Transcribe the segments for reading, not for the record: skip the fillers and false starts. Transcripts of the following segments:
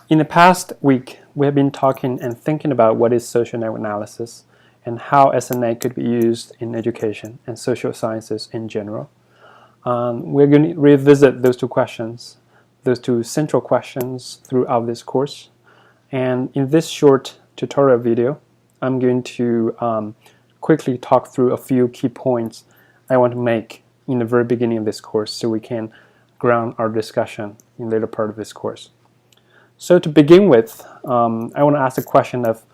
In the past week, we have been talking and thinking about what is social network analysis and how SNA could be used in education and social sciences in general. We're going to revisit those two questions, those two central questions throughout this course. And in this short tutorial video, I'm going to quickly talk through a few key points I want to make in the very beginning of this course so we can ground our discussion in the later part of this course. So to begin with, I want to ask the question of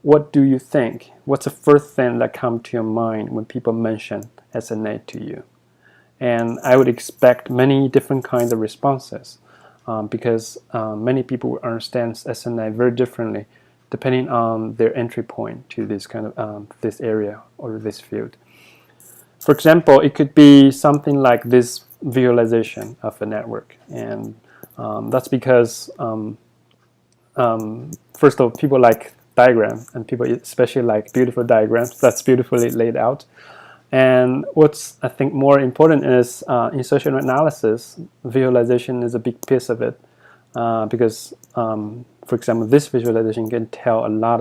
what do you think? What's the first thing that comes to your mind when people mention SNA to you? And I would expect many different kinds of responses because many people understand SNA very differently depending on their entry point to this kind of this area or this field. For example, it could be something like this visualization of a network, and that's because first of all, people like diagrams, and people especially like beautiful diagrams that's beautifully laid out. And what's I think more important is in social analysis, visualization is a big piece of it because, for example, this visualization can tell a lot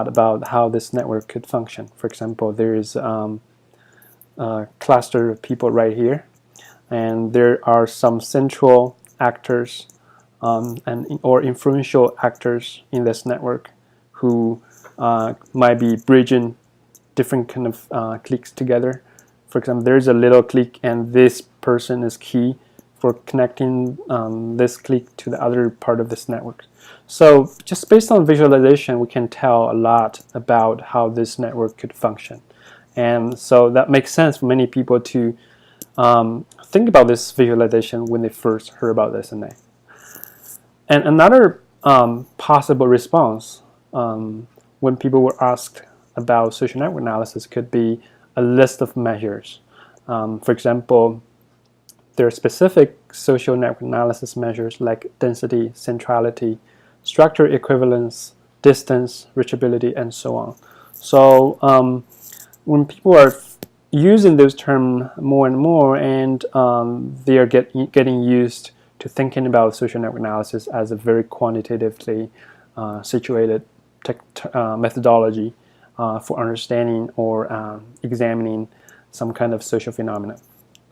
about how this network could function. For example, there is a cluster of people right here, and there are some central actors or influential actors in this network who might be bridging different kind of cliques together. For example, there's a little clique and this person is key for connecting this clique to the other part of this network. So just based on visualization, we can tell a lot about how this network could function. And so that makes sense for many people to think about this visualization when they first heard about SNA. And another possible response when people were asked about social network analysis could be a list of measures. For example, there are specific social network analysis measures like density, centrality, structure equivalence, distance, reachability, and so on. So when people are using those terms more and more, and they are getting used to thinking about social network analysis as a very quantitatively situated methodology for understanding or examining some kind of social phenomenon.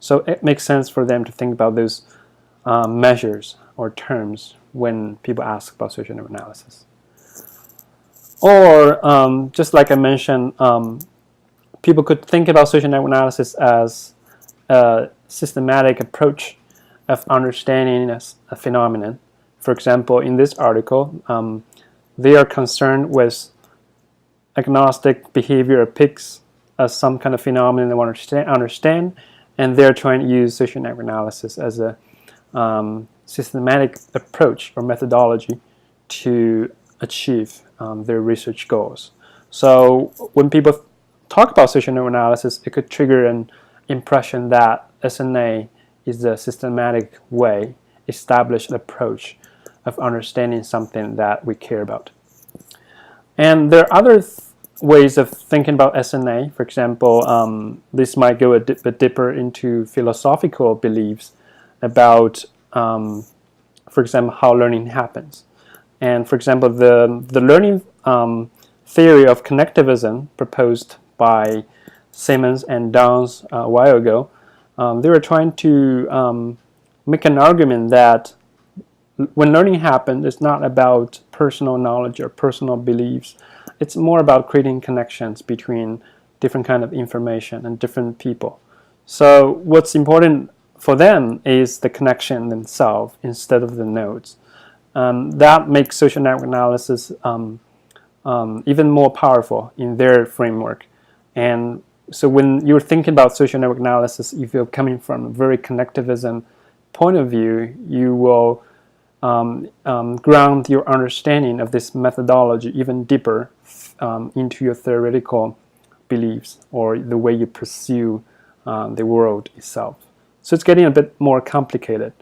So it makes sense for them to think about those measures or terms when people ask about social network analysis. Or just like I mentioned, people could think about social network analysis as a systematic approach of understanding a phenomenon. For example, in this article, they are concerned with agnostic behavior of pigs as some kind of phenomenon they want to understand, and they're trying to use social network analysis as a systematic approach or methodology to achieve their research goals. So when people talk about social network analysis, it could trigger an impression that SNA is a systematic way, established approach of understanding something that we care about. And there are other ways of thinking about SNA. For example, this might go a bit deeper into philosophical beliefs about, for example, how learning happens. And for example, the learning theory of connectivism proposed by Simmons and Downs a while ago, they were trying to make an argument that when learning happens, it's not about personal knowledge or personal beliefs. It's more about creating connections between different kind of information and different people. So what's important for them is the connection themselves instead of the nodes. That makes social network analysis even more powerful in their framework. And so when you're thinking about social network analysis, if you're coming from a very connectivism point of view, you will ground your understanding of this methodology even deeper into your theoretical beliefs or the way you pursue the world itself. So it's getting a bit more complicated,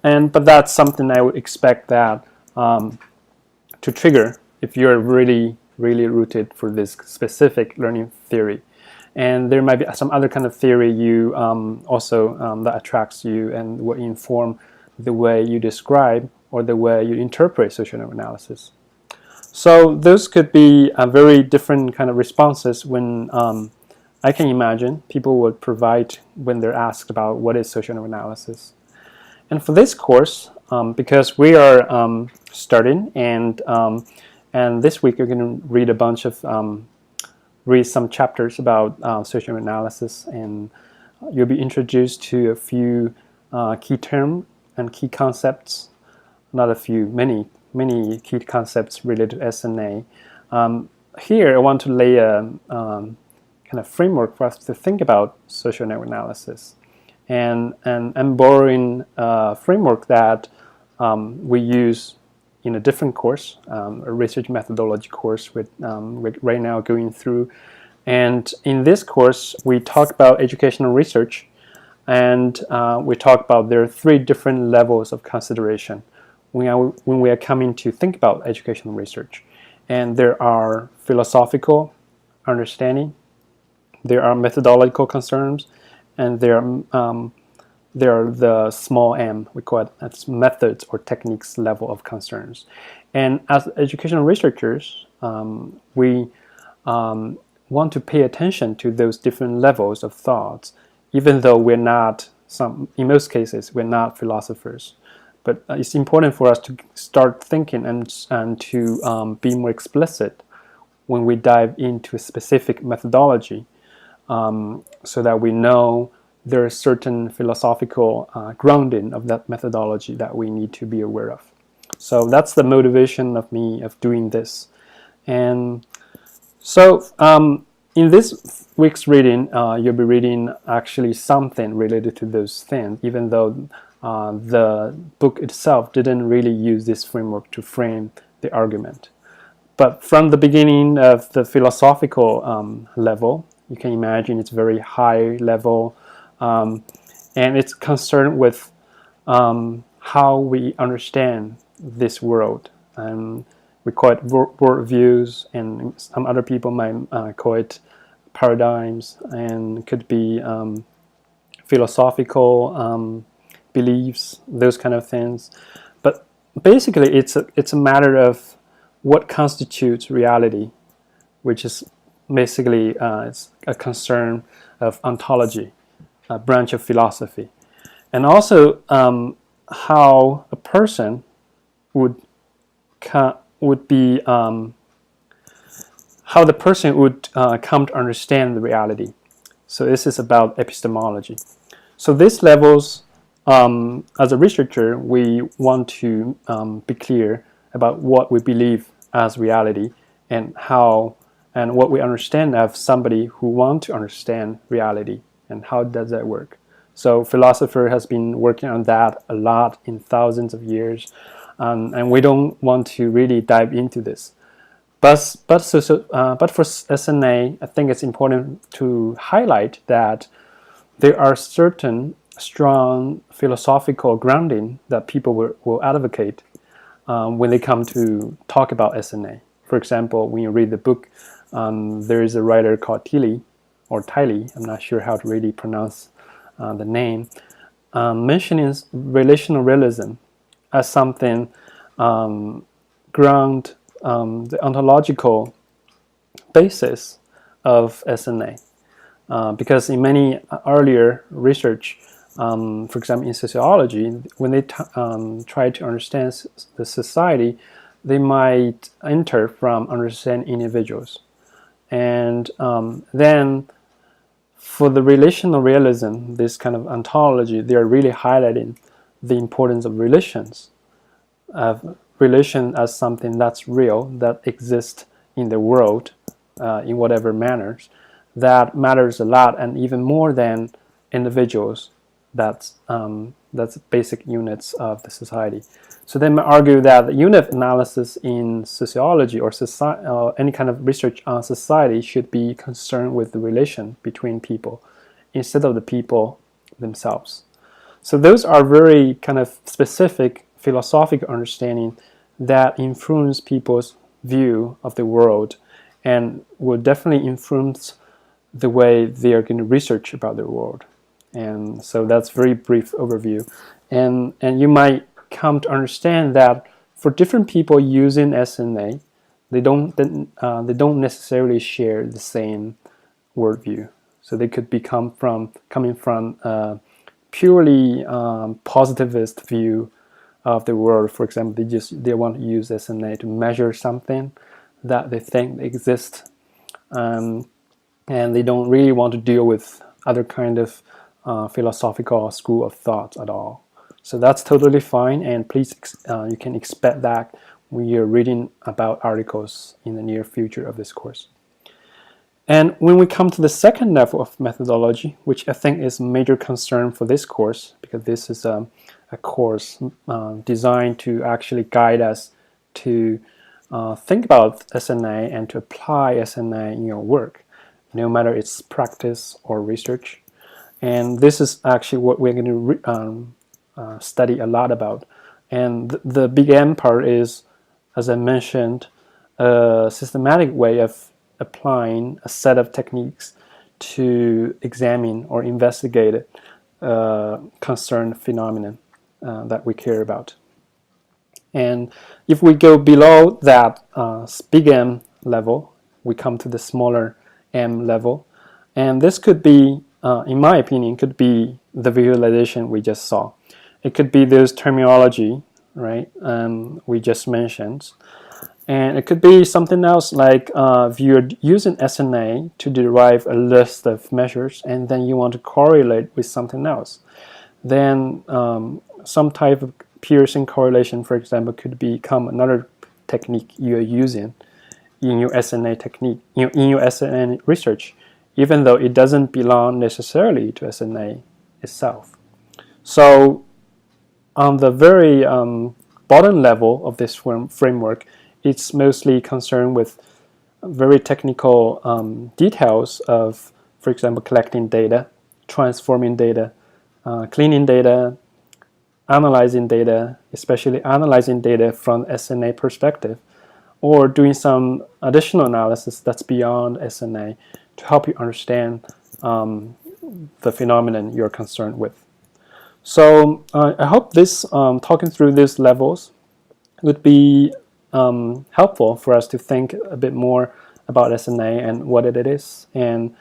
but that's something I would expect that to trigger if you're really rooted for this specific learning theory. And there might be some other kind of theory also that attracts you and will inform the way you describe or the way you interpret social network analysis. So those could be very different kind of responses when I can imagine people would provide when they're asked about what is social network analysis. And for this course, because we are starting, and this week you're going to read a bunch of read some chapters about social network analysis, and you'll be introduced to a few key terms and key concepts. Not a few, many key concepts related to SNA. Here, I want to lay a kind of framework for us to think about social network analysis, and I'm borrowing a framework that we use in a different course, a research methodology course we're right now going through. And in this course, we talk about educational research, and we talk about there are 3 different levels of consideration when we are coming to think about educational research. And there are philosophical understanding, there are methodological concerns, and there are the small m, we call it as methods or techniques level of concerns. And as educational researchers, we want to pay attention to those different levels of thoughts, even though we're not, in most cases, we're not philosophers. But it's important for us to start thinking and to be more explicit when we dive into a specific methodology, so that we know there is certain philosophical grounding of that methodology that we need to be aware of. So that's the motivation of me of doing this. And so in this week's reading, you'll be reading actually something related to those things, even though the book itself didn't really use this framework to frame the argument. But from the beginning of the philosophical level, you can imagine it's very high level, and it's concerned with how we understand this world. We call it worldviews, and some other people might call it paradigms, and it could be philosophical beliefs, those kind of things. But basically, it's a matter of what constitutes reality, which is basically it's a concern of ontology, a branch of philosophy, and also how a person would be how the person would come to understand the reality. So this is about epistemology. So these levels, as a researcher, we want to be clear about what we believe as reality, and how and what we understand of somebody who wants to understand reality, and how does that work. So philosopher has been working on that a lot in thousands of years, and we don't want to really dive into this. But for SNA, I think it's important to highlight that there are certain strong philosophical grounding that people will advocate when they come to talk about SNA. For example, when you read the book, there is a writer called Tilly, I'm not sure how to really pronounce the name, mentioning relational realism as something ground the ontological basis of SNA. Because in many earlier research, for example in sociology, when they try to understand the society, they might enter from understand individuals. And then for the relational realism, this kind of ontology, they are really highlighting the importance of relations, relation as something that's real, that exists in the world in whatever manners. That matters a lot, and even more than individuals. That's basic units of the society. So they may argue that the unit of analysis in sociology or any kind of research on society should be concerned with the relation between people instead of the people themselves. So those are very kind of specific philosophical understanding that influence people's view of the world, and will definitely influence the way they are going to research about their world. And so that's very brief overview. And you might come to understand that for different people using SNA, they don't necessarily share the same worldview. So they could be coming from a purely positivist view of the world. For example, they want to use SNA to measure something that they think exists, and they don't really want to deal with other kind of philosophical school of thought at all. So that's totally fine, and please you can expect that when you're reading about articles in the near future of this course. And when we come to the second level of methodology, which I think is a major concern for this course, because this is a course designed to actually guide us to think about SNA and to apply SNA in your work, no matter it's practice or research. And this is actually what we're going to study a lot about. And the big M part is, as I mentioned, a systematic way of applying a set of techniques to examine or investigate concerned phenomenon that we care about. And if we go below that big M level, we come to the smaller M level. And this could be, in my opinion, could be the visualization we just saw. It could be those terminology, right, we just mentioned. And it could be something else, like if you're using SNA to derive a list of measures and then you want to correlate with something else, then some type of Pearson correlation, for example, could become another technique you're using in your SNA technique, in your SNA research, even though it doesn't belong necessarily to SNA itself. So on the very bottom level of this framework, it's mostly concerned with very technical details of, for example, collecting data, transforming data, cleaning data, analyzing data, especially analyzing data from SNA perspective, or doing some additional analysis that's beyond SNA to help you understand the phenomenon you're concerned with. So I hope this talking through these levels would be helpful for us to think a bit more about SNA and what it is, and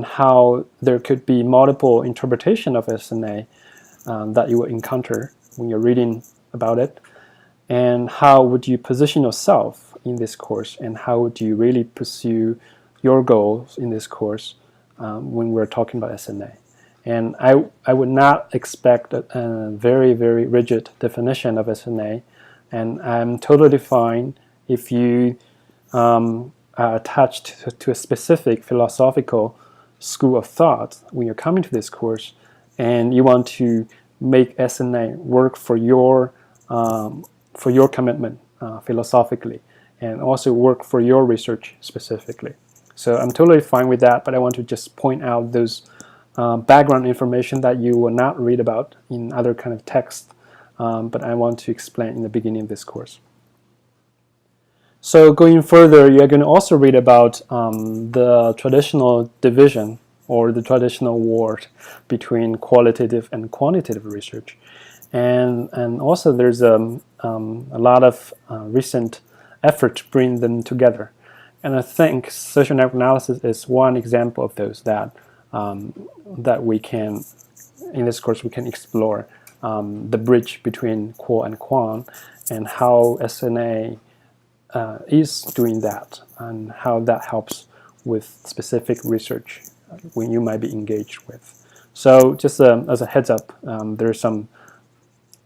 how there could be multiple interpretation of SNA that you will encounter when you're reading about it, and how would you position yourself in this course, and how would you really pursue your goals in this course when we're talking about SNA. And I would not expect a very, very rigid definition of SNA, and I'm totally fine if you are attached to a specific philosophical school of thought when you're coming to this course, and you want to make SNA work for your commitment philosophically, and also work for your research specifically. So I'm totally fine with that, but I want to just point out those background information that you will not read about in other kind of text, but I want to explain in the beginning of this course. So going further, you're going to also read about the traditional division or the traditional war between qualitative and quantitative research. And also there's a lot of recent effort to bring them together. And I think social network analysis is one example of those that we can, in this course, we can explore the bridge between qual and quant, and how SNA is doing that, and how that helps with specific research when you might be engaged with. So just as a heads up, there's some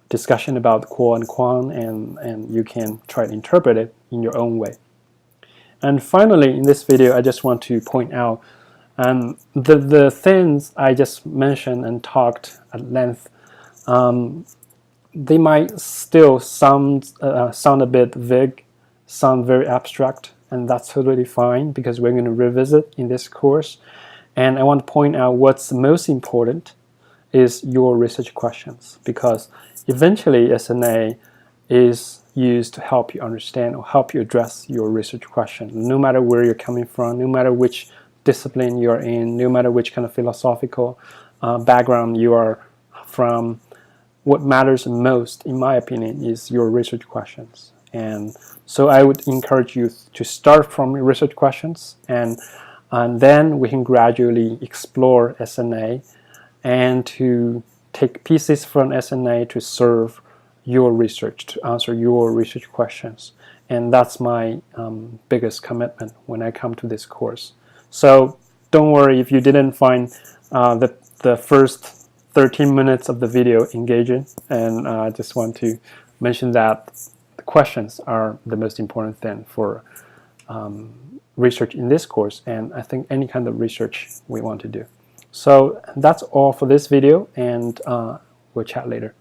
discussion about qual and quant, and you can try to interpret it in your own way. And finally, in this video, I just want to point out the things I just mentioned and talked at length. They might still sound a bit vague, sound very abstract, and that's totally fine, because we're going to revisit in this course. And I want to point out what's most important is your research questions, because eventually SNA is used to help you understand or help you address your research question, no matter where you're coming from, no matter which discipline you're in, no matter which kind of philosophical background you are from. what matters most, in my opinion, is your research questions. And so I would encourage you to start from research questions, and then we can gradually explore SNA and to take pieces from SNA to serve your research, to answer your research questions. And that's my biggest commitment when I come to this course. So don't worry if you didn't find the first 13 minutes of the video engaging, and I just want to mention that the questions are the most important thing for research in this course, and I think any kind of research we want to do. So that's all for this video, and we'll chat later.